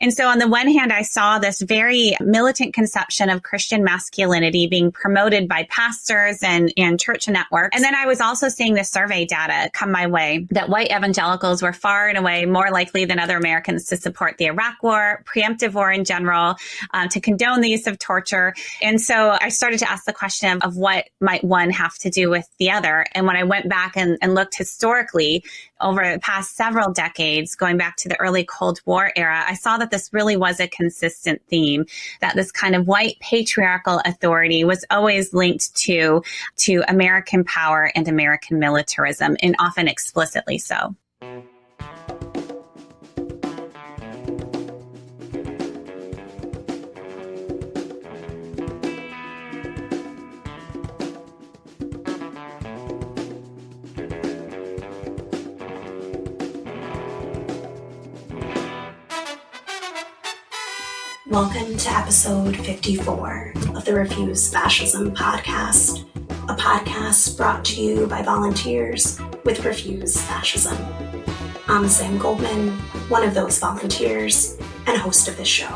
And so on the one hand, I saw this very militant conception of Christian masculinity being promoted by pastors and church networks. And then I was also seeing the survey data come my way that white evangelicals were far and away more likely than other Americans to support the Iraq War, preemptive war in general, to condone the use of torture. And so I started to ask the question of what might one have to do with the other. And when I went back and looked historically over the past several decades, going back to the early Cold War era, I saw that this really was a consistent theme, that this kind of white patriarchal authority was always linked to American power and American militarism, and often explicitly so. Welcome to episode 54 of the Refuse Fascism podcast, a podcast brought to you by volunteers with Refuse Fascism. I'm Sam Goldman, one of those volunteers and host of this show.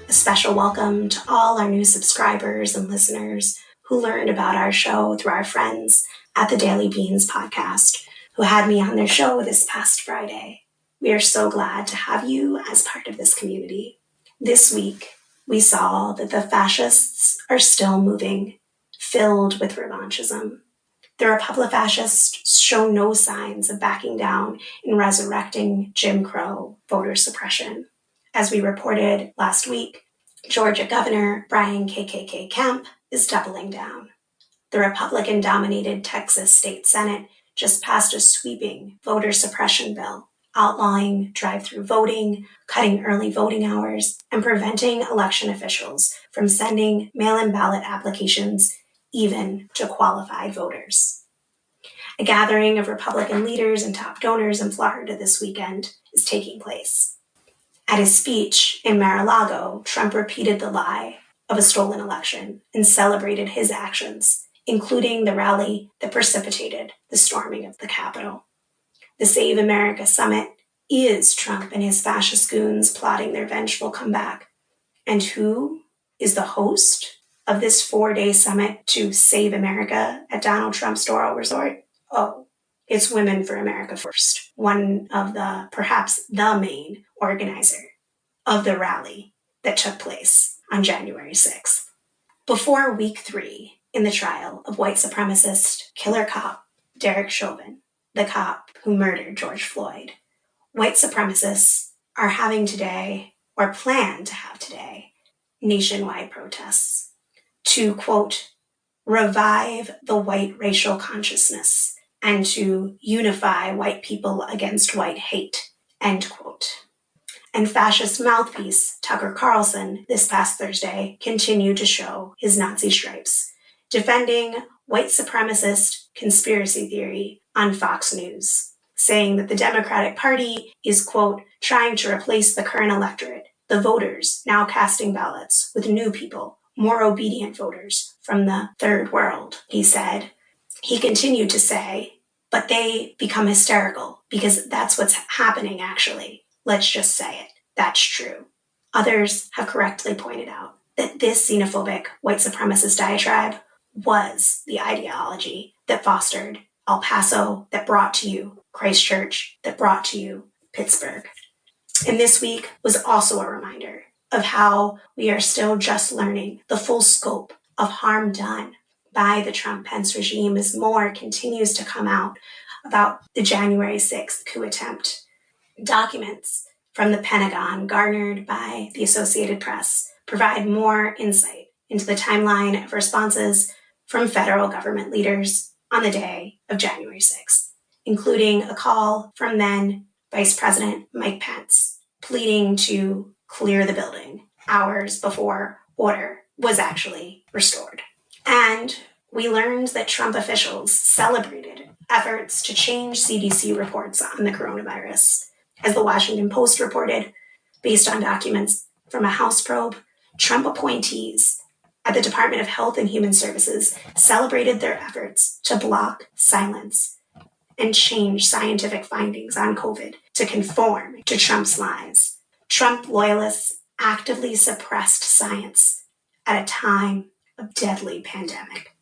A special welcome to all our new subscribers and listeners who learned about our show through our friends at the Daily Beans podcast, who had me on their show this past Friday. We are so glad to have you as part of this community. This week, we saw that the fascists are still moving, filled with revanchism. The Republifascists show no signs of backing down in resurrecting Jim Crow voter suppression. As we reported last week, Georgia Governor Brian KKK Kemp is doubling down. The Republican-dominated Texas State Senate just passed a sweeping voter suppression bill outlawing drive-through voting, cutting early voting hours, and preventing election officials from sending mail-in ballot applications even to qualified voters. A gathering of Republican leaders and top donors in Florida this weekend is taking place. At his speech in Mar-a-Lago, Trump repeated the lie of a stolen election and celebrated his actions, including the rally that precipitated the storming of the Capitol. The Save America Summit is Trump and his fascist goons plotting their vengeful comeback. And who is the host of this 4-day summit to save America at Donald Trump's Doral Resort? Oh, it's Women for America First, one of the, perhaps the main organizer of the rally that took place on January 6th. Before week 3 in the trial of white supremacist killer cop Derek Chauvin, the cop who murdered George Floyd, white supremacists are having today, or plan to have today, nationwide protests to, quote, revive the white racial consciousness and to unify white people against white hate, end quote. And fascist mouthpiece Tucker Carlson this past Thursday continued to show his Nazi stripes, defending white supremacist conspiracy theory on Fox News, saying that the Democratic Party is, quote, trying to replace the current electorate, the voters now casting ballots with new people, more obedient voters from the third world, he said. He continued to say, but they become hysterical because that's what's happening actually. Let's just say it. That's true. Others have correctly pointed out that this xenophobic white supremacist diatribe was the ideology that fostered El Paso, that brought to you Christchurch, that brought to you Pittsburgh. And this week was also a reminder of how we are still just learning the full scope of harm done by the Trump-Pence regime as more continues to come out about the January 6th coup attempt. Documents from the Pentagon garnered by the Associated Press provide more insight into the timeline of responses from federal government leaders on the day of January 6th, including a call from then Vice President Mike Pence pleading to clear the building hours before order was actually restored. And we learned that Trump officials celebrated efforts to change CDC reports on the coronavirus. As the Washington Post reported, based on documents from a House probe, Trump appointees at the Department of Health and Human Services celebrated their efforts to block, silence, and change scientific findings on COVID to conform to Trump's lies. Trump loyalists actively suppressed science at a time of deadly pandemic.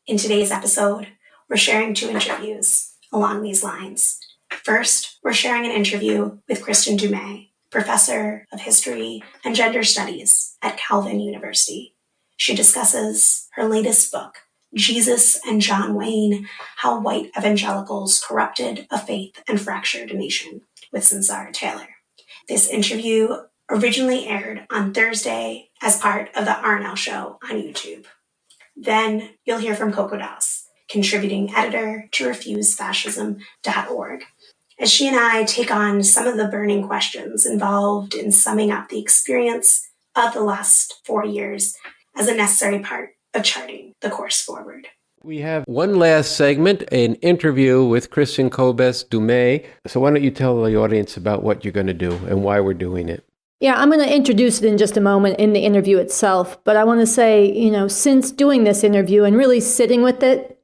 In today's episode, we're sharing 2 interviews along these lines. First, we're sharing an interview with Kristin Du Mez, professor of history and gender studies at Calvin University. She discusses her latest book, Jesus and John Wayne, How White Evangelicals Corrupted a Faith and Fractured a Nation, with Sunsara Taylor. This interview originally aired on Thursday as part of the RNL Show on YouTube. Then you'll hear from Coco, contributing editor to refusefascism.org, as she and I take on some of the burning questions involved in summing up the experience of the last 4 years as a necessary part of charting the course forward. We have one last segment, an interview with Kristin Kobes Du Mez. So why don't you tell the audience about what you're going to do and why we're doing it? Yeah, I'm going to introduce it in just a moment in the interview itself. But I want to say, since doing this interview and really sitting with it,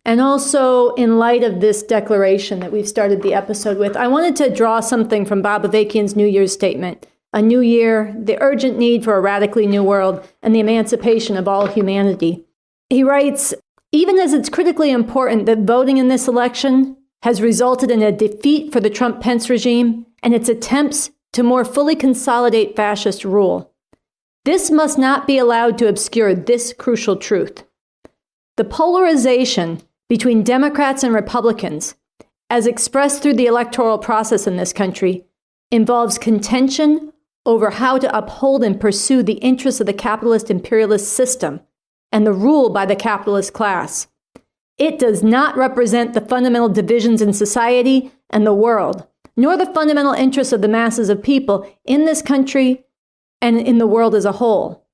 and also in light of this declaration that we've started the episode with, I wanted to draw something from Bob Avakian's New Year's statement. A new year, the urgent need for a radically new world, and the emancipation of all humanity. He writes, even as it's critically important that voting in this election has resulted in a defeat for the Trump-Pence regime and its attempts to more fully consolidate fascist rule, this must not be allowed to obscure this crucial truth. The polarization between Democrats and Republicans, as expressed through the electoral process in this country, involves contention over how to uphold and pursue the interests of the capitalist imperialist system and the rule by the capitalist class. It does not represent the fundamental divisions in society and the world, nor the fundamental interests of the masses of people in this country and in the world as a whole.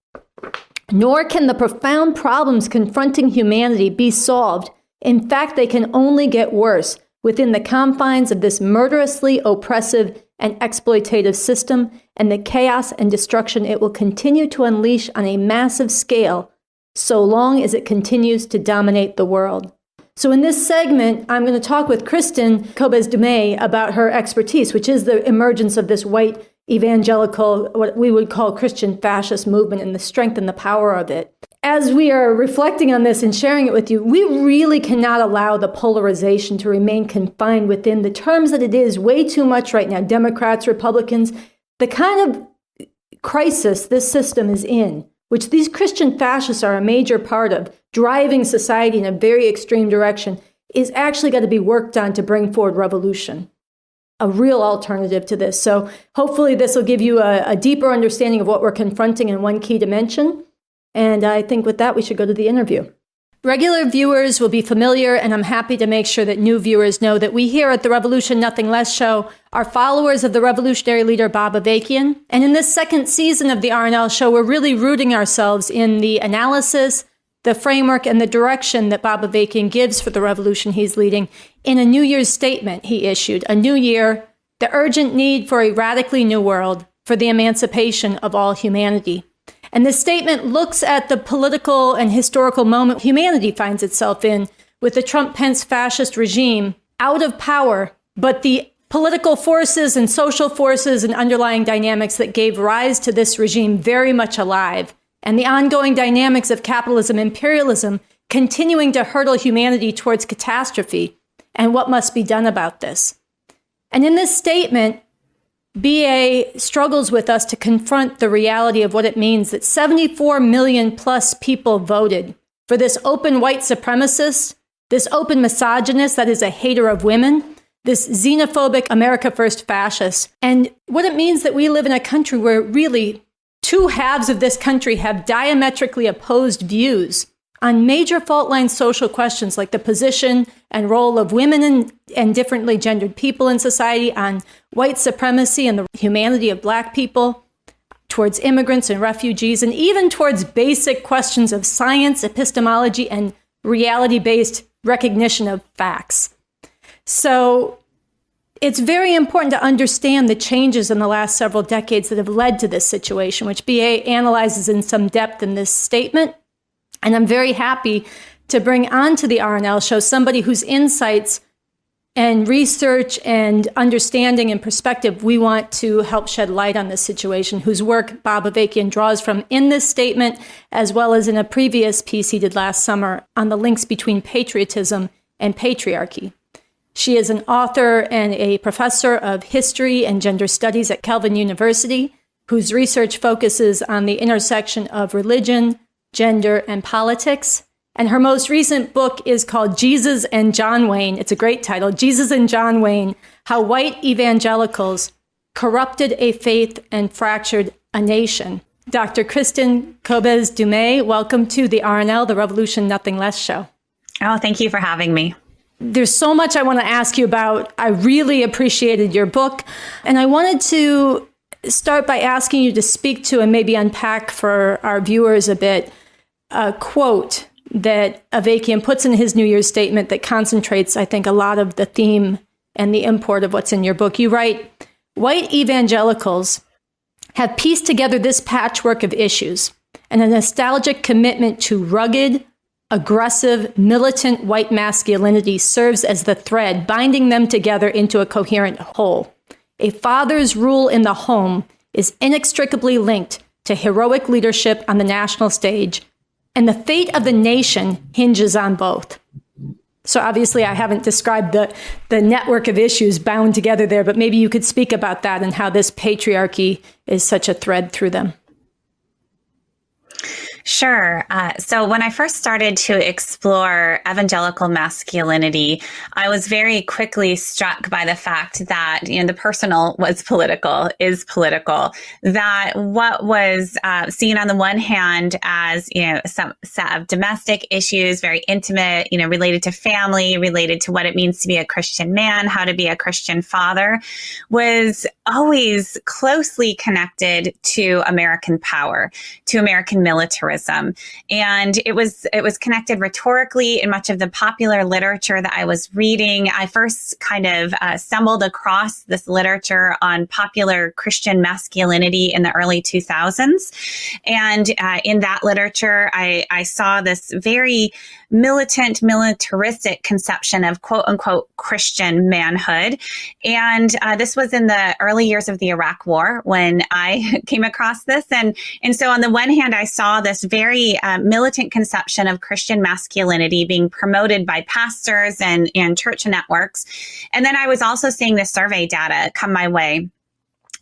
Nor can the profound problems confronting humanity be solved. In fact, they can only get worse within the confines of this murderously oppressive and exploitative system and the chaos and destruction it will continue to unleash on a massive scale so long as it continues to dominate the world. So in this segment, I'm going to talk with Kristin Kobes Du Mez about her expertise, which is the emergence of this white evangelical, what we would call Christian fascist movement, and the strength and the power of it. As we are reflecting on this and sharing it with you, we really cannot allow the polarization to remain confined within the terms that it is way too much right now. Democrats, Republicans, the kind of crisis this system is in, which these Christian fascists are a major part of, driving society in a very extreme direction, is actually got to be worked on to bring forward revolution, a real alternative to this. So hopefully this will give you a deeper understanding of what we're confronting in one key dimension. And I think with that, we should go to the interview. Regular viewers will be familiar, and I'm happy to make sure that new viewers know that we here at the Revolution Nothing Less show are followers of the revolutionary leader Bob Avakian. And in this second season of the RNL show, we're really rooting ourselves in the analysis, the framework, and the direction that Bob Avakian gives for the revolution he's leading in a New Year's statement he issued. A new year, the urgent need for a radically new world, for the emancipation of all humanity. And this statement looks at the political and historical moment humanity finds itself in, with the Trump-Pence fascist regime out of power, but the political forces and social forces and underlying dynamics that gave rise to this regime very much alive, and the ongoing dynamics of capitalism, imperialism, continuing to hurtle humanity towards catastrophe, and what must be done about this. And in this statement, BA struggles with us to confront the reality of what it means that 74 million plus people voted for this open white supremacist, this open misogynist that is a hater of women, this xenophobic America First fascist, and what it means that we live in a country where really two halves of this country have diametrically opposed views on major fault line social questions like the position and role of women and differently gendered people in society, on white supremacy and the humanity of Black people, towards immigrants and refugees, and even towards basic questions of science, epistemology, and reality-based recognition of facts. So it's very important to understand the changes in the last several decades that have led to this situation, which BA analyzes in some depth in this statement. And I'm very happy to bring onto the RNL show somebody whose insights and research and understanding and perspective, we want to help shed light on this situation, whose work Bob Avakian draws from in this statement, as well as in a previous piece he did last summer on the links between patriotism and patriarchy. She is an author and a professor of history and gender studies at Calvin University, whose research focuses on the intersection of religion, gender, and politics. And her most recent book is called Jesus and John Wayne. It's a great title, Jesus and John Wayne, How White Evangelicals Corrupted a Faith and Fractured a Nation. Dr. Kristin Kobes Du Mez, welcome to the RNL, the Revolution Nothing Less show. Oh, thank you for having me. There's so much I want to ask you about. I really appreciated your book. And I wanted to start by asking you to speak to and maybe unpack for our viewers a bit a quote that Avakian puts in his New Year's statement that concentrates, I think, a lot of the theme and the import of what's in your book. You write, "White evangelicals have pieced together this patchwork of issues, and a nostalgic commitment to rugged, aggressive, militant white masculinity serves as the thread binding them together into a coherent whole. A father's rule in the home is inextricably linked to heroic leadership on the national stage, and the fate of the nation hinges on both." So obviously I haven't described the network of issues bound together there, but maybe you could speak about that and how this patriarchy is such a thread through them. Sure. So when I first started to explore evangelical masculinity, I was very quickly struck by the fact that, the personal was political, is political, that what was seen on the one hand as, some set of domestic issues, very intimate, related to family, related to what it means to be a Christian man, how to be a Christian father, was always closely connected to American power, to American militarism. And it was connected rhetorically in much of the popular literature that I was reading. I first kind of stumbled across this literature on popular Christian masculinity in the early 2000s. And in that literature, I saw this very militant, militaristic conception of quote unquote Christian manhood. And this was in the early years of the Iraq War when I came across this. And so on the one hand, I saw this very militant conception of Christian masculinity being promoted by pastors and church networks. And then I was also seeing the survey data come my way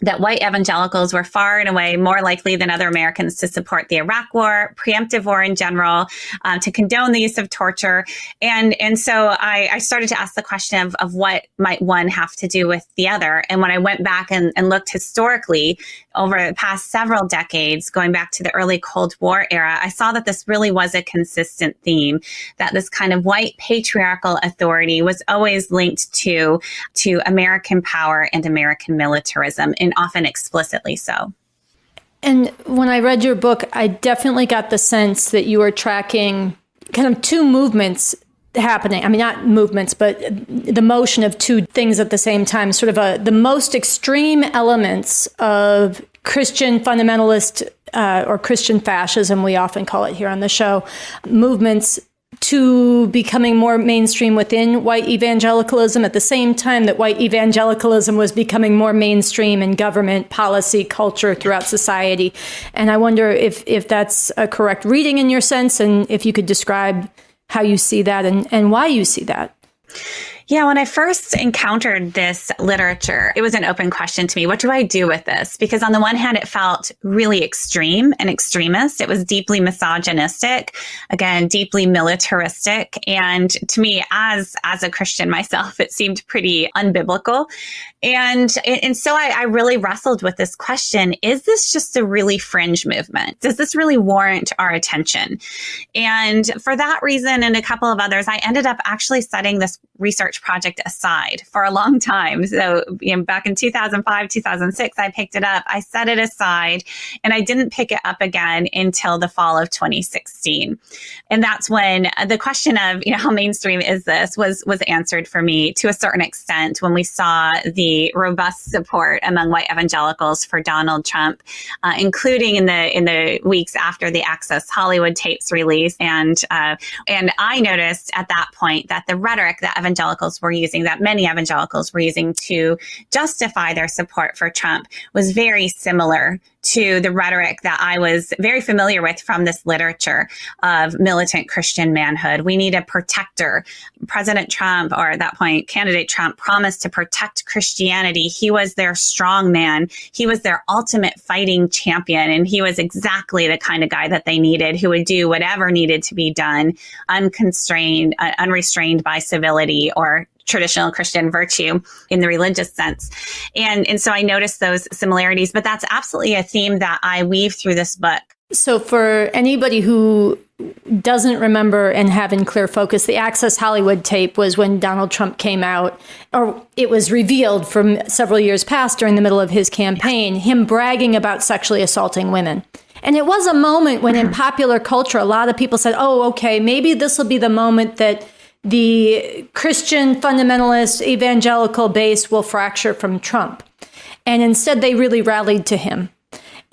that white evangelicals were far and away more likely than other Americans to support the Iraq War, preemptive war in general, to condone the use of torture. And so I started to ask the question of what might one have to do with the other. And when I went back and looked historically over the past several decades, going back to the early Cold War era, I saw that this really was a consistent theme, that this kind of white patriarchal authority was always linked to American power and American militarism, and often explicitly so. And when I read your book, I definitely got the sense that you were tracking kind of two movements happening. I mean, not movements, but the motion of two things at the same time, sort of the most extreme elements of Christian fundamentalist or Christian fascism, we often call it here on the show, movements to becoming more mainstream within white evangelicalism at the same time that white evangelicalism was becoming more mainstream in government, policy, culture throughout society. And I wonder if that's a correct reading in your sense, and if you could describe how you see that and why you see that. Yeah, when I first encountered this literature, it was an open question to me. What do I do with this? Because on the one hand, it felt really extreme and extremist. It was deeply misogynistic, again, deeply militaristic. And to me, as a Christian myself, it seemed pretty unbiblical. And so I really wrestled with this question. Is this just a really fringe movement? Does this really warrant our attention? And for that reason and a couple of others, I ended up actually setting this research project aside for a long time. So back in 2005, 2006, I picked it up. I set it aside and I didn't pick it up again until the fall of 2016. And that's when the question of, how mainstream is this was answered for me to a certain extent when we saw the robust support among white evangelicals for Donald Trump, including in the weeks after the Access Hollywood tapes release. And I noticed at that point that the rhetoric that evangelicals evangelicals were using, that many evangelicals were using to justify their support for Trump, was very similar to the rhetoric that I was very familiar with from this literature of militant Christian manhood. We need a protector. President Trump, or at that point, candidate Trump, promised to protect Christianity. He was their strong man. He was their ultimate fighting champion. And he was exactly the kind of guy that they needed, who would do whatever needed to be done, unconstrained, unrestrained by civility or traditional Christian virtue in the religious sense. And so I noticed those similarities, but that's absolutely a theme that I weave through this book. So for anybody who doesn't remember and have in clear focus, the Access Hollywood tape was when Donald Trump came out, or it was revealed from several years past during the middle of his campaign, him bragging about sexually assaulting women. And it was a moment when in popular culture, a lot of people said, oh, okay, maybe this will be the moment that the Christian fundamentalist evangelical base will fracture from Trump. And instead, they really rallied to him,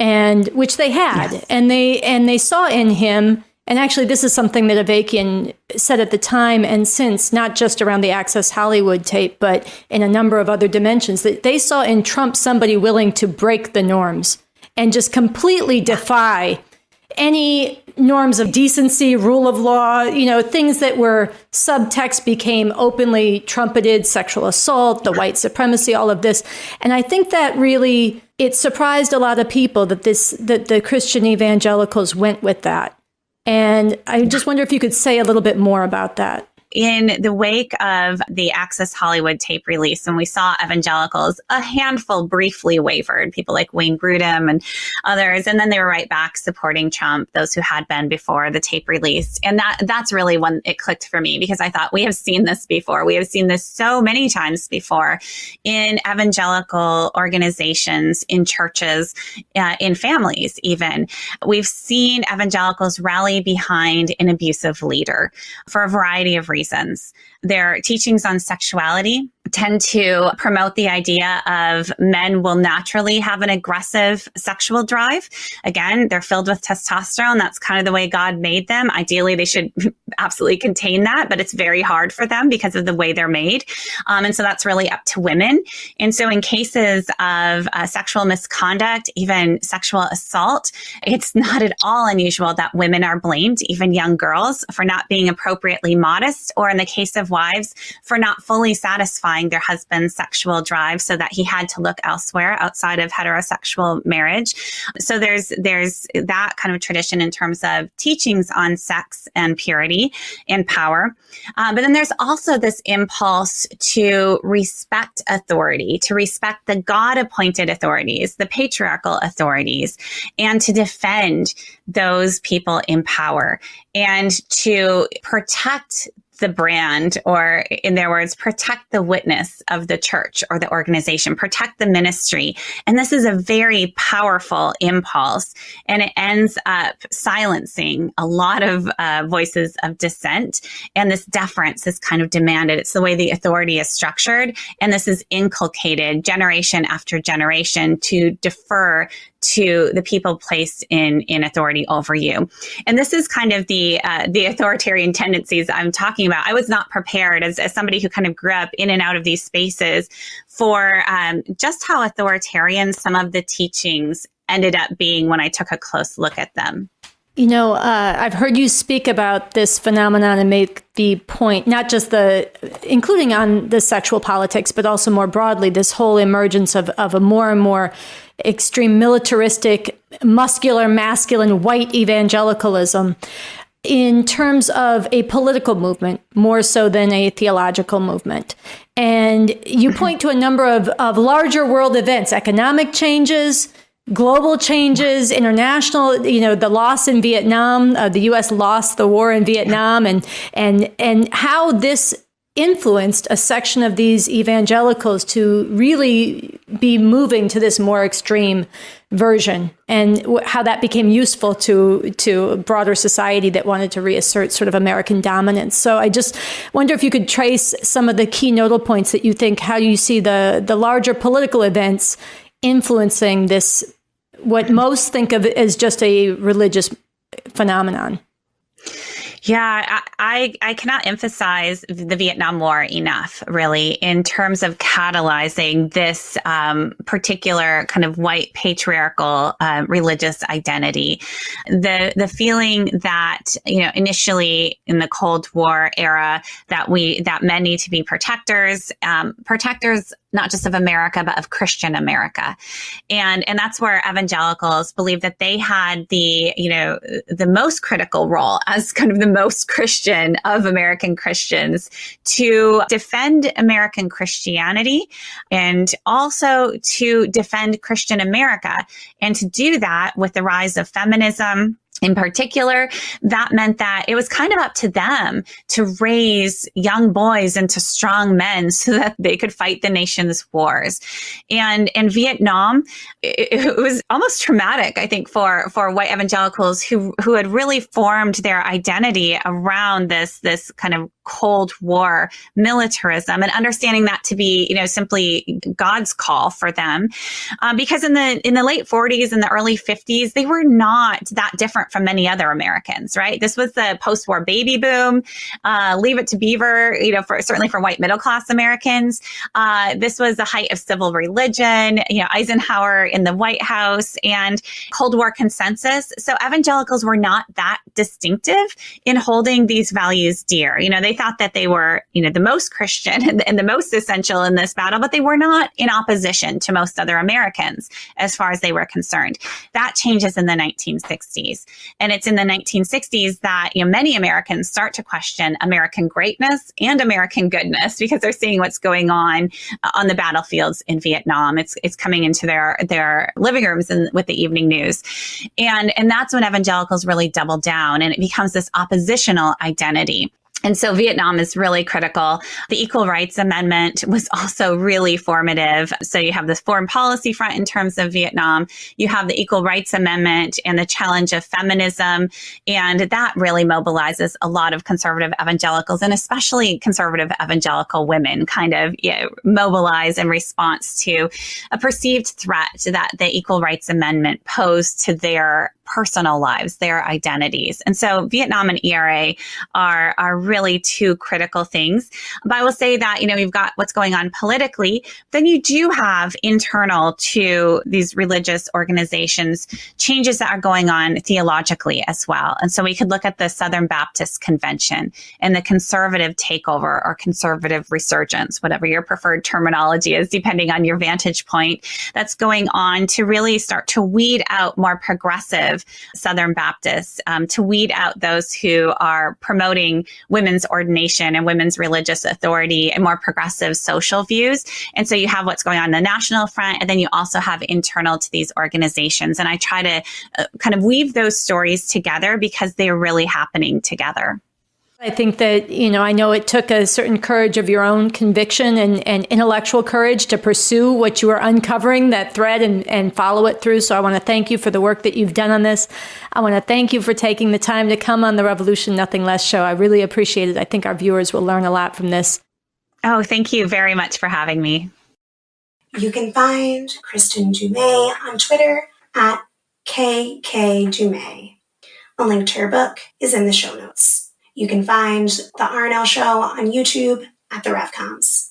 and which they had. Yes. And they saw in him, and actually this is something that Avakian said at the time and since, not just around the Access Hollywood tape, but in a number of other dimensions, that they saw in Trump somebody willing to break the norms and just completely defy any norms of decency, rule of law, things that were subtext became openly trumpeted, sexual assault, the white supremacy, all of this. And I think that really, it surprised a lot of people that the Christian evangelicals went with that. And I just wonder if you could say a little bit more about that. In the wake of the Access Hollywood tape release, when we saw evangelicals, a handful briefly wavered, people like Wayne Grudem and others, and then they were right back supporting Trump, those who had been before the tape released. And that's really when it clicked for me, because I thought, we have seen this before. We have seen this so many times before in evangelical organizations, in churches, in families even. We've seen evangelicals rally behind an abusive leader for a variety of reasons. Their teachings on sexuality tend to promote the idea of men will naturally have an aggressive sexual drive. Again, they're filled with testosterone. That's kind of the way God made them. Ideally, they should absolutely contain that, but it's very hard for them because of the way they're made. And so that's really up to women. And so in cases of sexual misconduct, even sexual assault, it's not at all unusual that women are blamed, even young girls, for not being appropriately modest, or in the case of wives, for not fully satisfying their husband's sexual drive so that he had to look elsewhere outside of heterosexual marriage. So there's that kind of tradition in terms of teachings on sex and purity and power. But then there's also this impulse to respect authority, to respect the God-appointed authorities, the patriarchal authorities, and to defend those people in power and to protect the brand, or in their words, protect the witness of the church or the organization, protect the ministry. And this is a very powerful impulse, and it ends up silencing a lot of voices of dissent. And this deference is kind of demanded. It's the way the authority is structured. And this is inculcated generation after generation to defer to the people placed in authority over you. And this is kind of the authoritarian tendencies I'm talking about. I was not prepared as somebody who kind of grew up in and out of these spaces for just how authoritarian some of the teachings ended up being when I took a close look at them. I've heard you speak about this phenomenon and make the point, not just including on the sexual politics, but also more broadly, this whole emergence of a more and more extreme militaristic, muscular, masculine, white evangelicalism in terms of a political movement, more so than a theological movement. And you point to a number of larger world events, economic changes, global changes, international, the loss in Vietnam, the U.S. lost the war in Vietnam, and how this influenced a section of these evangelicals to really be moving to this more extreme version, and how that became useful to a broader society that wanted to reassert sort of American dominance. So I just wonder if you could trace some of the key nodal points that you think, how you see the larger political events influencing this, what most think of as just a religious phenomenon. Yeah, I cannot emphasize the Vietnam War enough, really, in terms of catalyzing this particular kind of white patriarchal religious identity. The feeling that, initially in the Cold War era, that men need to be protectors not just of America, but of Christian America. And that's where evangelicals believe that they had the most critical role as kind of the most Christian of American Christians to defend American Christianity and also to defend Christian America. And to do that with the rise of feminism, in particular, that meant that it was kind of up to them to raise young boys into strong men so that they could fight the nation's wars. And in Vietnam, it was almost traumatic, I think, for white evangelicals who had really formed their identity around this kind of Cold War militarism, and understanding that to be, simply God's call for them. Because in the late 40s and the early 50s, they were not that different from many other Americans, right? This was the post-war baby boom, Leave It to Beaver, certainly for white middle class Americans. This was the height of civil religion, Eisenhower in the White House, and Cold War consensus. So evangelicals were not that distinctive in holding these values dear. They thought that they were, the most Christian and the most essential in this battle, but they were not in opposition to most other Americans as far as they were concerned. That changes in the 1960s. And it's in the 1960s that many Americans start to question American greatness and American goodness, because they're seeing what's going on the battlefields in Vietnam. It's coming into their living rooms with the evening news. And that's when evangelicals really double down, and it becomes this oppositional identity. And so Vietnam is really critical. The Equal Rights Amendment was also really formative. So you have this foreign policy front in terms of Vietnam. You have the Equal Rights Amendment and the challenge of feminism. And that really mobilizes a lot of conservative evangelicals, and especially conservative evangelical women kind of mobilize in response to a perceived threat that the Equal Rights Amendment posed to their personal lives, their identities. And so Vietnam and ERA are really two critical things. But I will say that, you've got what's going on politically, then you do have internal to these religious organizations changes that are going on theologically as well. And so we could look at the Southern Baptist Convention and the conservative takeover or conservative resurgence, whatever your preferred terminology is, depending on your vantage point, that's going on to really start to weed out more progressive Southern Baptists, to weed out those who are promoting women's ordination and women's religious authority and more progressive social views. And so you have what's going on in the national front, and then you also have internal to these organizations. And I try to kind of weave those stories together because they're really happening together. I think that, I know it took a certain courage of your own conviction and intellectual courage to pursue what you were uncovering, that thread, and follow it through. So I want to thank you for the work that you've done on this. I want to thank you for taking the time to come on the Revolution Nothing Less show. I really appreciate it. I think our viewers will learn a lot from this. Oh, thank you very much for having me. You can find Kristin Du Mez on Twitter at KK Du Mez. A link to her book is in the show notes. You can find the RNL Show on YouTube at the RevComs.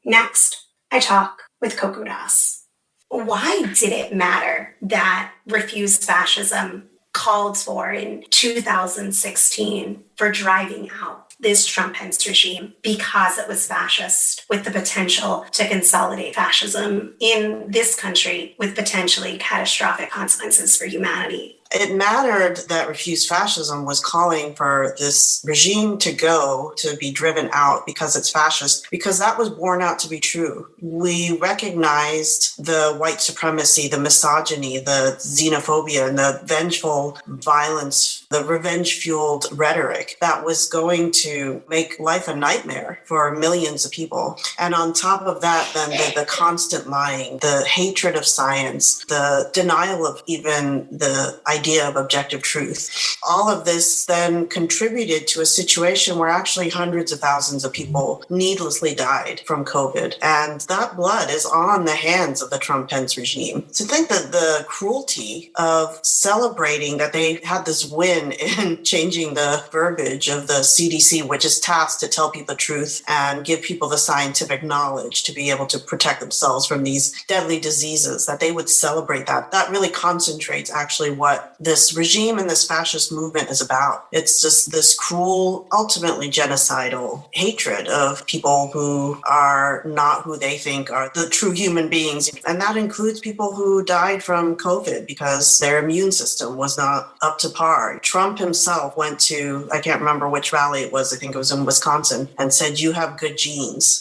Next, I talk with Coco Das. Why did it matter that Refuse Fascism called for in 2016 for driving out this Trump-Pence regime? Because it was fascist, with the potential to consolidate fascism in this country with potentially catastrophic consequences for humanity. It mattered that Refuse Fascism was calling for this regime to be driven out because it's fascist, because that was borne out to be true. We recognized the white supremacy, the misogyny, the xenophobia, and the vengeful violence, the revenge-fueled rhetoric that was going to make life a nightmare for millions of people. And on top of that, then the constant lying, the hatred of science, the denial of even the idea idea of objective truth. All of this then contributed to a situation where actually hundreds of thousands of people needlessly died from COVID. And that blood is on the hands of the Trump-Pence regime. To think that the cruelty of celebrating that they had this win in changing the verbiage of the CDC, which is tasked to tell people the truth and give people the scientific knowledge to be able to protect themselves from these deadly diseases, that they would celebrate that really concentrates actually what this regime and this fascist movement is about. It's just this cruel, ultimately genocidal hatred of people who are not who they think are the true human beings. And that includes people who died from COVID because their immune system was not up to par. Trump himself went to, I can't remember which rally it was, I think it was in Wisconsin, and said, "You have good genes."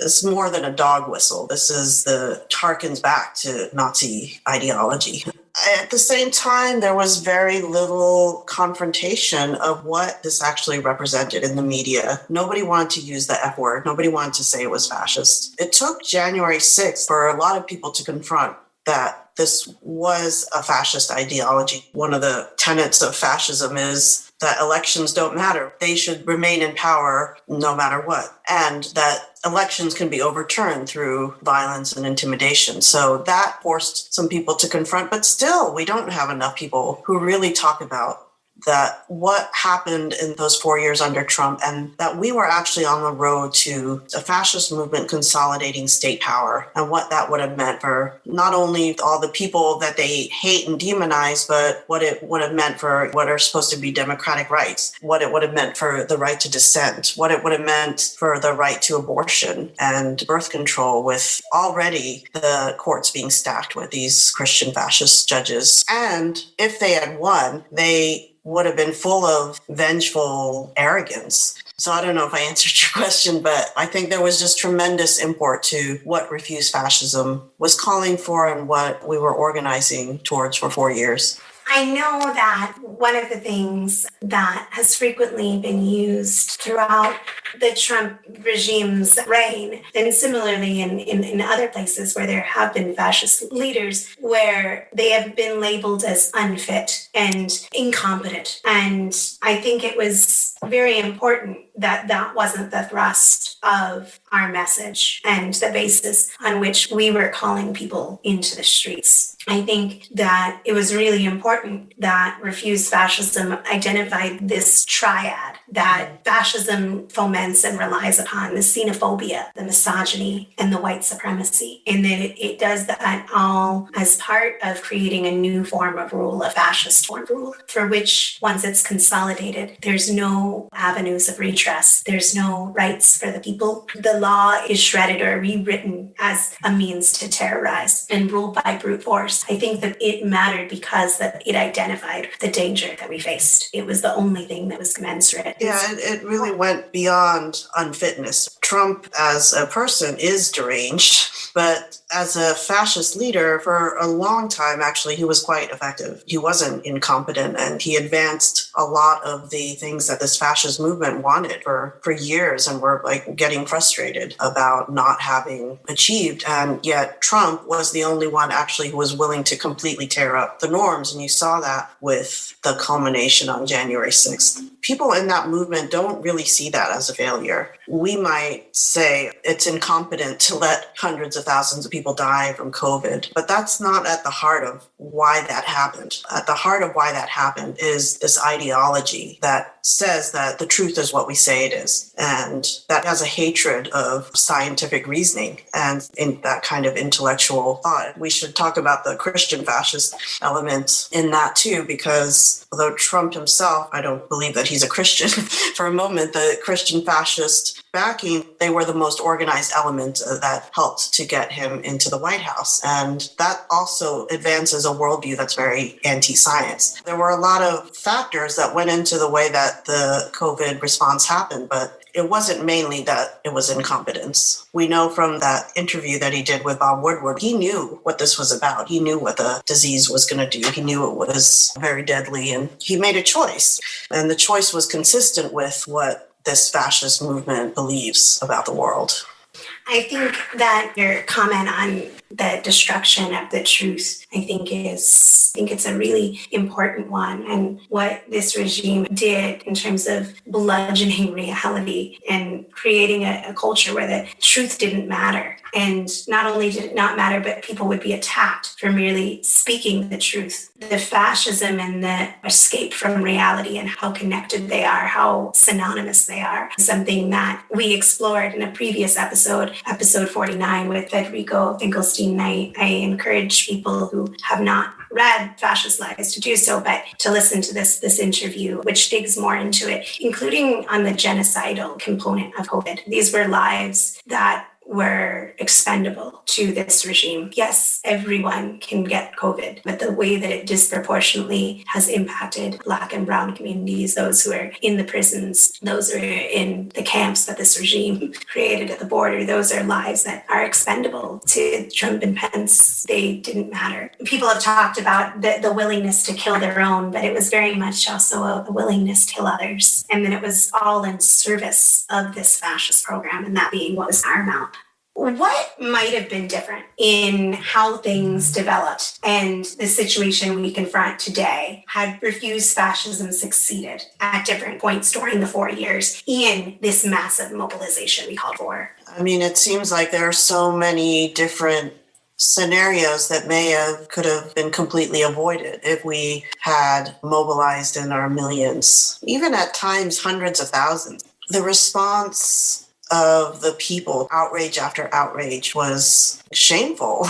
It's more than a dog whistle. This is harkens back to Nazi ideology. At the same time, there was very little confrontation of what this actually represented in the media. Nobody wanted to use the F word. Nobody wanted to say it was fascist. It took January 6th for a lot of people to confront that this was a fascist ideology. One of the tenets of fascism is that elections don't matter. They should remain in power no matter what. And that elections can be overturned through violence and intimidation. So that forced some people to confront, but still we don't have enough people who really talk about that what happened in those 4 years under Trump, and that we were actually on the road to a fascist movement consolidating state power, and what that would have meant for not only all the people that they hate and demonize, but what it would have meant for what are supposed to be democratic rights, what it would have meant for the right to dissent, what it would have meant for the right to abortion and birth control, with already the courts being stacked with these Christian fascist judges. And if they had won, they would have been full of vengeful arrogance. So I don't know if I answered your question, but I think there was just tremendous import to what Refuse Fascism was calling for and what we were organizing towards for 4 years. I know that one of the things that has frequently been used throughout the Trump regime's reign, and similarly in other places where there have been fascist leaders, where they have been labeled as unfit and incompetent. And I think it was very important that that wasn't the thrust of our message and the basis on which we were calling people into the streets. I think that it was really important that Refuse Fascism identified this triad that fascism foments and relies upon: the xenophobia, the misogyny, and the white supremacy. And that it does that all as part of creating a new form of rule, a fascist form of rule, for which, once it's consolidated, there's no avenues of redress. There's no rights for the people. The law is shredded or rewritten as a means to terrorize and rule by brute force. I think that it mattered because that it identified the danger that we faced. It was the only thing that was commensurate. Yeah, it really went beyond unfitness. Trump as a person is deranged, but as a fascist leader for a long time, actually, he was quite effective. He wasn't incompetent, and he advanced a lot of the things that this fascist movement wanted for years, and were like getting frustrated about not having achieved. And yet Trump was the only one actually who was willing to completely tear up the norms. And you saw that with the culmination on January 6th. People in that movement don't really see that as a failure. We might say it's incompetent to let hundreds of thousands of people die from COVID, but that's not at the heart of why that happened. At the heart of why that happened is this ideology that says that the truth is what we say it is, and that has a hatred of scientific reasoning and in that kind of intellectual thought. We should talk about the Christian fascist element in that too, because although Trump himself, I don't believe that he's a Christian for a moment, the Christian fascist backing, they were the most organized element that helped to get him into the White House. And that also advances a worldview that's very anti-science. There were a lot of factors that went into the way that the COVID response happened, but it wasn't mainly that it was incompetence. We know from that interview that he did with Bob Woodward, he knew what this was about. He knew what the disease was going to do. He knew it was very deadly, and he made a choice. And the choice was consistent with what this fascist movement believes about the world. I think that your comment on the destruction of the truth, I think it's a really important one. And what this regime did in terms of bludgeoning reality and creating a culture where the truth didn't matter. And not only did it not matter, but people would be attacked for merely speaking the truth. The fascism and the escape from reality and how connected they are, how synonymous they are, something that we explored in a previous episode 49 with Federico Finkelstein Knight. I encourage people who have not read Fascist Lies to do so, but to listen to this interview, which digs more into it, including on the genocidal component of COVID. These were lives that were expendable to this regime. Yes, everyone can get COVID, but the way that it disproportionately has impacted Black and Brown communities, those who are in the prisons, those who are in the camps that this regime created at the border, those are lives that are expendable to Trump and Pence. They didn't matter. People have talked about the willingness to kill their own, but it was very much also a willingness to kill others. And then it was all in service of this fascist program, and that being what was paramount. What might have been different in how things developed and the situation we confront today had Refuse Fascism succeeded at different points during the 4 years in this massive mobilization we called for? I mean, it seems like there are so many different scenarios that could have been completely avoided if we had mobilized in our millions, even at times hundreds of thousands. The response of the people, outrage after outrage, was shameful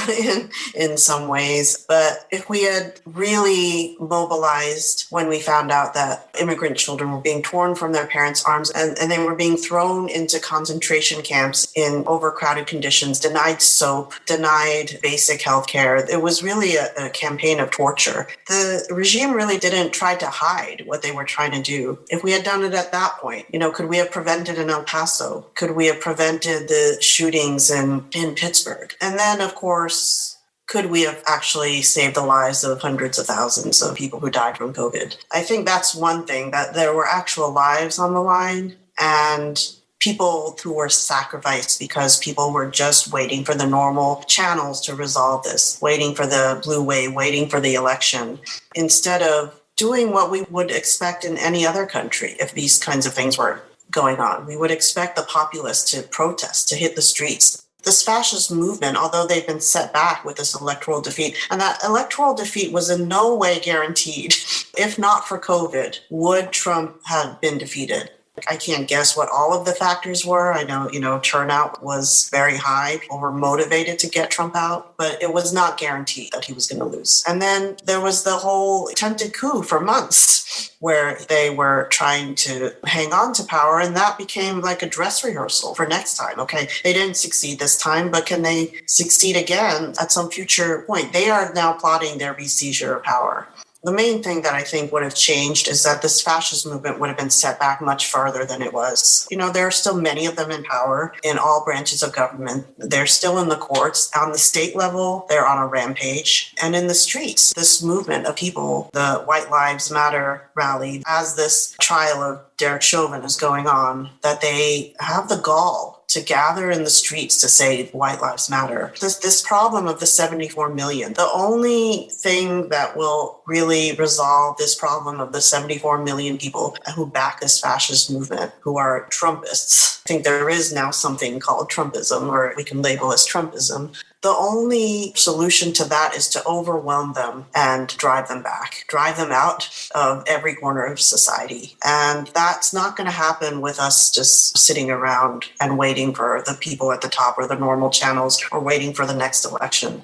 in some ways. But if we had really mobilized when we found out that immigrant children were being torn from their parents' arms and they were being thrown into concentration camps in overcrowded conditions, denied soap, denied basic health care, it was really a campaign of torture. The regime really didn't try to hide what they were trying to do. If we had done it at that point, could we have prevented in El Paso? Could we have prevented the shootings in Pittsburgh? And then, of course, could we have actually saved the lives of hundreds of thousands of people who died from COVID? I think that's one thing, that there were actual lives on the line and people who were sacrificed because people were just waiting for the normal channels to resolve this, waiting for the blue wave, waiting for the election, instead of doing what we would expect in any other country if these kinds of things were going on. We would expect the populace to protest, to hit the streets. This fascist movement, although they've been set back with this electoral defeat, and that electoral defeat was in no way guaranteed. If not for COVID, would Trump have been defeated? I can't guess what all of the factors were. I know, turnout was very high. People were motivated to get Trump out, but it was not guaranteed that he was going to lose. And then there was the whole attempted coup for months where they were trying to hang on to power, and that became like a dress rehearsal for next time. Okay, they didn't succeed this time, but can they succeed again at some future point? They are now plotting their re-seizure of power. The main thing that I think would have changed is that this fascist movement would have been set back much further than it was. There are still many of them in power in all branches of government. They're still in the courts. On the state level, they're on a rampage. And in the streets, this movement of people, the White Lives Matter rally, as this trial of Derek Chauvin is going on, that they have the gall to gather in the streets to say White Lives Matter. This problem of the 74 million, the only thing that will really resolve this problem of the 74 million people who back this fascist movement, who are Trumpists. I think there is now something called Trumpism, or we can label as Trumpism. The only solution to that is to overwhelm them and drive them back, drive them out of every corner of society. And that's not going to happen with us just sitting around and waiting for the people at the top or the normal channels or waiting for the next election.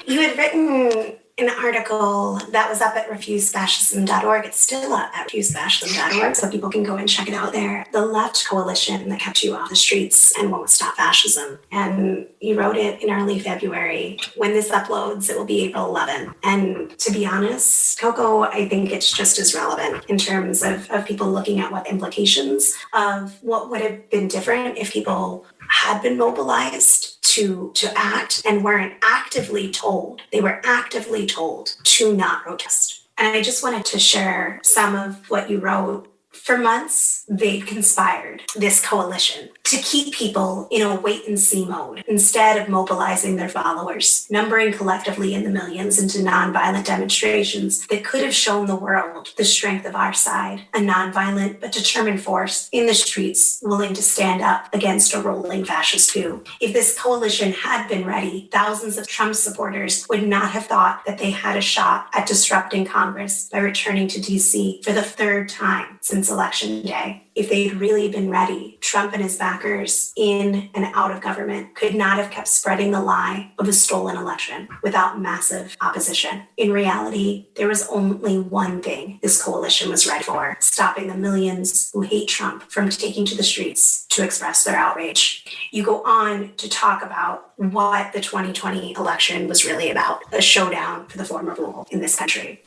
You had written an article that was up at refusefascism.org. It's still up at refusefascism.org, so people can go and check it out there. The left coalition that kept you off the streets and won't stop fascism. And you wrote it in early February. When this uploads, it will be April 11. And to be honest, Coco, I think it's just as relevant in terms of people looking at what implications of what would have been different if people had been mobilized to act and weren't actively told. They were actively told to not protest. And I just wanted to share some of what you wrote. For months, they conspired, this coalition, to keep people in a wait-and-see mode instead of mobilizing their followers, numbering collectively in the millions into nonviolent demonstrations that could have shown the world the strength of our side, a nonviolent but determined force in the streets willing to stand up against a rolling fascist coup. If this coalition had been ready, thousands of Trump supporters would not have thought that they had a shot at disrupting Congress by returning to D.C. for the third time since Election Day. If they'd really been ready, Trump and his backers in and out of government could not have kept spreading the lie of a stolen election without massive opposition. In reality, there was only one thing this coalition was ready for: stopping the millions who hate Trump from taking to the streets to express their outrage. You go on to talk about what the 2020 election was really about, a showdown for the form of rule in this country.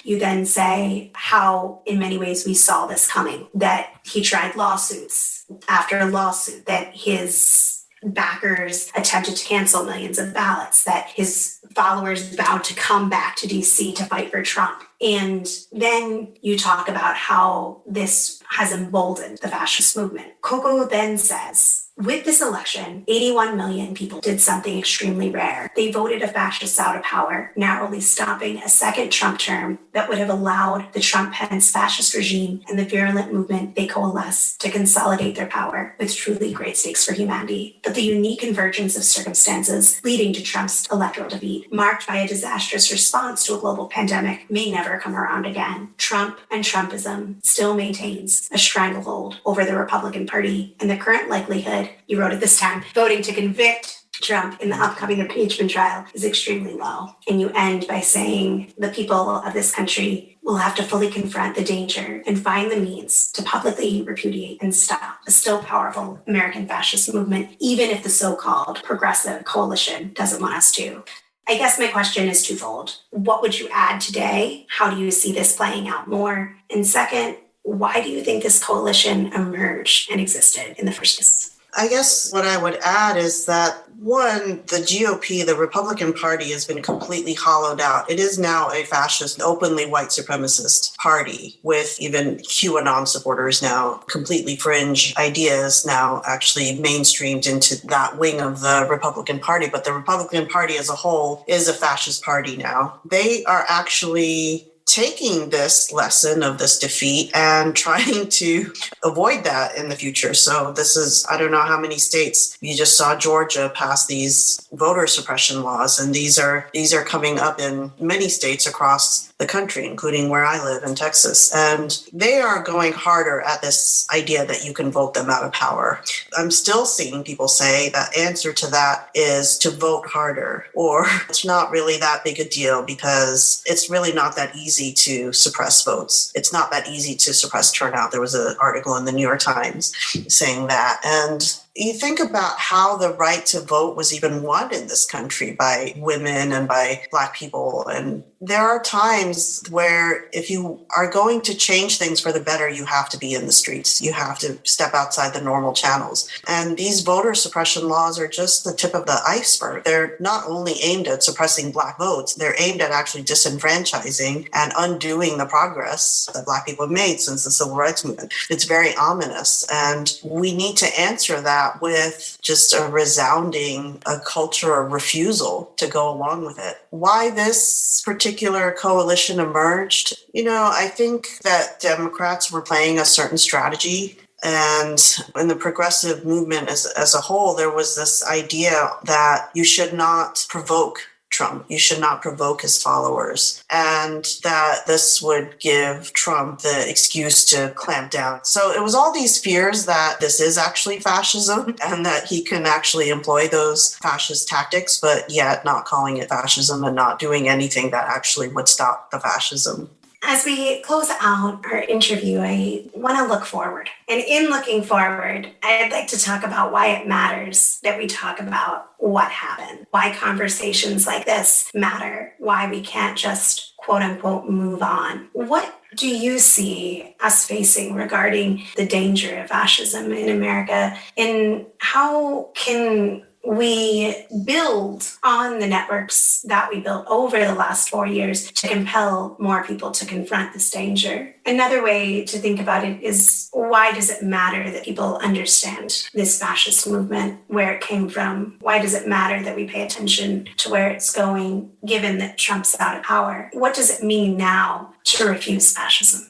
You then say how, in many ways, we saw this coming, that he tried lawsuits after lawsuit, that his backers attempted to cancel millions of ballots, that his followers vowed to come back to DC to fight for Trump. And then you talk about how this has emboldened the fascist movement. Coco then says, with this election, 81 million people did something extremely rare. They voted a fascist out of power, narrowly stopping a second Trump term that would have allowed the Trump-Pence fascist regime and the virulent movement they coalesce to consolidate their power with truly great stakes for humanity. But the unique convergence of circumstances leading to Trump's electoral defeat, marked by a disastrous response to a global pandemic, may never come around again. Trump and Trumpism still maintains a stranglehold over the Republican Party, and the current likelihood, you wrote it this time, voting to convict Trump in the upcoming impeachment trial is extremely low. And you end by saying the people of this country will have to fully confront the danger and find the means to publicly repudiate and stop a still powerful American fascist movement, even if the so-called progressive coalition doesn't want us to. I guess my question is twofold. What would you add today? How do you see this playing out more? And second, why do you think this coalition emerged and existed in the first place? I guess what I would add is that, one, the GOP, the Republican Party, has been completely hollowed out. It is now a fascist, openly white supremacist party, with even QAnon supporters now, completely fringe ideas now actually mainstreamed into that wing of the Republican Party. But the Republican Party as a whole is a fascist party now. They are actually taking this lesson of this defeat and trying to avoid that in the future. So this is, I don't know how many states, you just saw Georgia pass these voter suppression laws, and these are coming up in many states across the country, including where I live in Texas. And they are going harder at this idea that you can vote them out of power. I'm still seeing people say that answer to that is to vote harder, or it's not really that big a deal because it's really not that easy to suppress votes. It's not that easy to suppress turnout. There was an article in the New York Times saying that. And you think about how the right to vote was even won in this country by women and by Black people. And there are times where if you are going to change things for the better, you have to be in the streets. You have to step outside the normal channels. And these voter suppression laws are just the tip of the iceberg. They're not only aimed at suppressing Black votes, they're aimed at actually disenfranchising and undoing the progress that Black people have made since the Civil Rights Movement. It's very ominous. And we need to answer that with just a resounding culture of refusal to go along with it. Why this particular coalition emerged? I think that Democrats were playing a certain strategy. And in the progressive movement as a whole, there was this idea that you should not provoke Trump. You should not provoke his followers, and that this would give Trump the excuse to clamp down. So it was all these fears that this is actually fascism and that he can actually employ those fascist tactics, but yet not calling it fascism and not doing anything that actually would stop the fascism. As we close out our interview, I want to look forward. And in looking forward, I'd like to talk about why it matters that we talk about what happened, why conversations like this matter, why we can't just quote unquote move on. What do you see us facing regarding the danger of fascism in America? And how can we build on the networks that we built over the last 4 years to compel more people to confront this danger. Another way to think about it is, why does it matter that people understand this fascist movement, where it came from? Why does it matter that we pay attention to where it's going, given that Trump's out of power? What does it mean now to refuse fascism?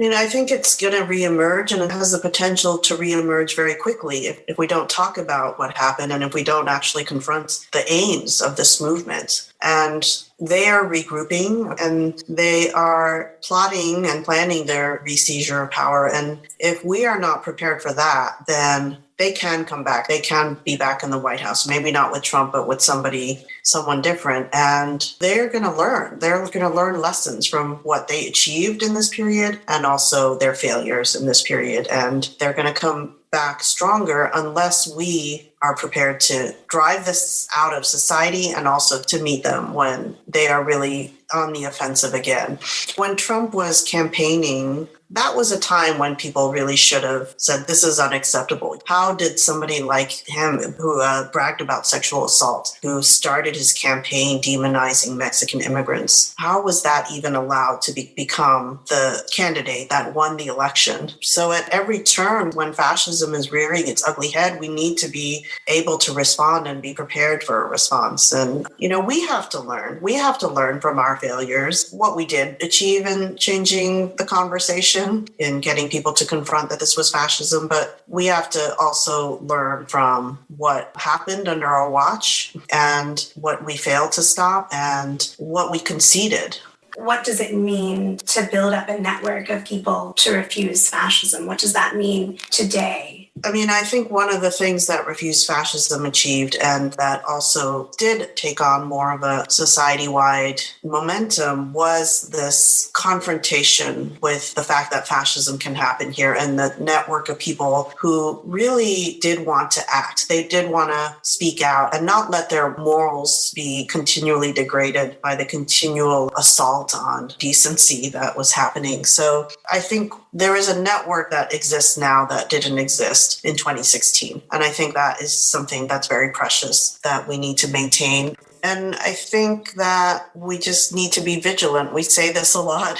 I think it's going to reemerge, and it has the potential to reemerge very quickly if we don't talk about what happened and if we don't actually confront the aims of this movement. And they are regrouping and they are plotting and planning their re-seizure of power. And if we are not prepared for that, then they can come back. They can be back in the White House, maybe not with Trump, but with someone different. And they're going to learn. They're going to learn lessons from what they achieved in this period and also their failures in this period. And they're going to come back stronger unless we are prepared to drive this out of society and also to meet them when they are really on the offensive again. When Trump was campaigning, that was a time when people really should have said, this is unacceptable. How did somebody like him, who bragged about sexual assault, who started his campaign demonizing Mexican immigrants, how was that even allowed to become the candidate that won the election? So at every turn, when fascism is rearing its ugly head, we need to be able to respond and be prepared for a response. And, we have to learn. We have to learn from our failures, what we did achieve in changing the conversation, in getting people to confront that this was fascism. But we have to also learn from what happened under our watch and what we failed to stop and what we conceded. What does it mean to build up a network of people to refuse fascism? What does that mean today? I think one of the things that Refuse Fascism achieved, and that also did take on more of a society-wide momentum, was this confrontation with the fact that fascism can happen here, and the network of people who really did want to act. They did want to speak out and not let their morals be continually degraded by the continual assault on decency that was happening. So I think there is a network that exists now that didn't exist in 2016. And I think that is something that's very precious that we need to maintain. And I think that we just need to be vigilant. We say this a lot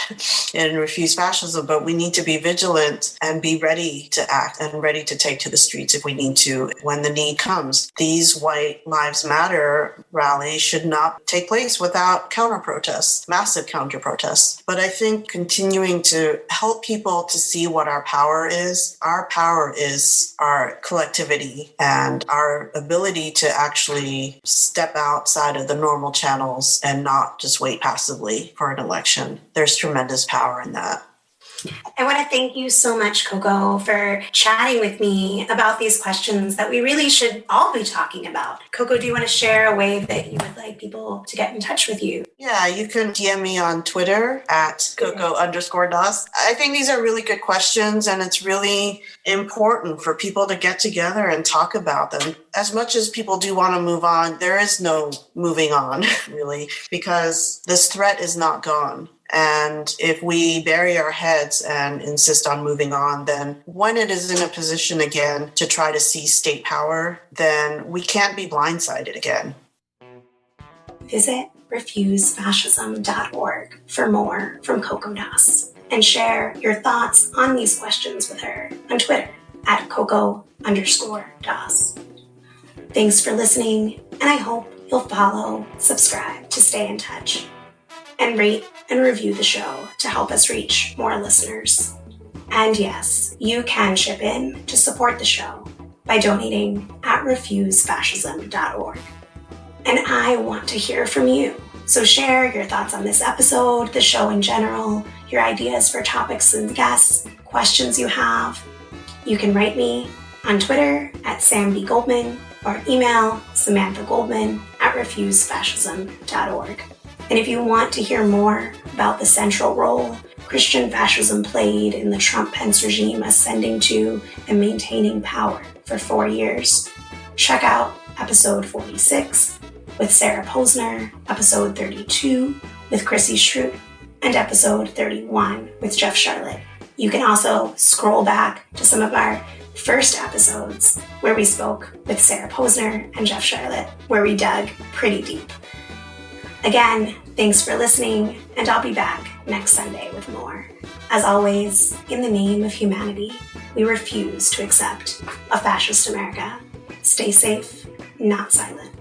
in Refuse Fascism, but we need to be vigilant and be ready to act and ready to take to the streets if we need to when the need comes. These White Lives Matter rallies should not take place without counter-protests, massive counter-protests. But I think continuing to help people to see what our power is our collectivity and our ability to actually step outside of the normal channels and not just wait passively for an election. There's tremendous power in that. I want to thank you so much, Coco, for chatting with me about these questions that we really should all be talking about. Coco, do you want to share a way that you would like people to get in touch with you? Yeah, you can DM me on Twitter at Coco_Das. I think these are really good questions, and it's really important for people to get together and talk about them. As much as people do want to move on, there is no moving on, really, because this threat is not gone. And if we bury our heads and insist on moving on, then when it is in a position again to try to seize state power, then we can't be blindsided again. Visit refusefascism.org for more from Coco Das, and share your thoughts on these questions with her on Twitter at Coco_Das. Thanks for listening, and I hope you'll follow, subscribe to stay in touch, and rate and review the show to help us reach more listeners. And yes, you can chip in to support the show by donating at refusefascism.org. And I want to hear from you. So share your thoughts on this episode, the show in general, your ideas for topics and guests, questions you have. You can write me on Twitter at SamBGoldman or email samanthagoldman at refusefascism.org. And if you want to hear more about the central role Christian fascism played in the Trump-Pence regime ascending to and maintaining power for 4 years, check out episode 46 with Sarah Posner, episode 32 with Chrissy Schrute, and episode 31 with Jeff Charlotte. You can also scroll back to some of our first episodes, where we spoke with Sarah Posner and Jeff Charlotte, where we dug pretty deep. Again, thanks for listening, and I'll be back next Sunday with more. As always, in the name of humanity, we refuse to accept a fascist America. Stay safe, not silent.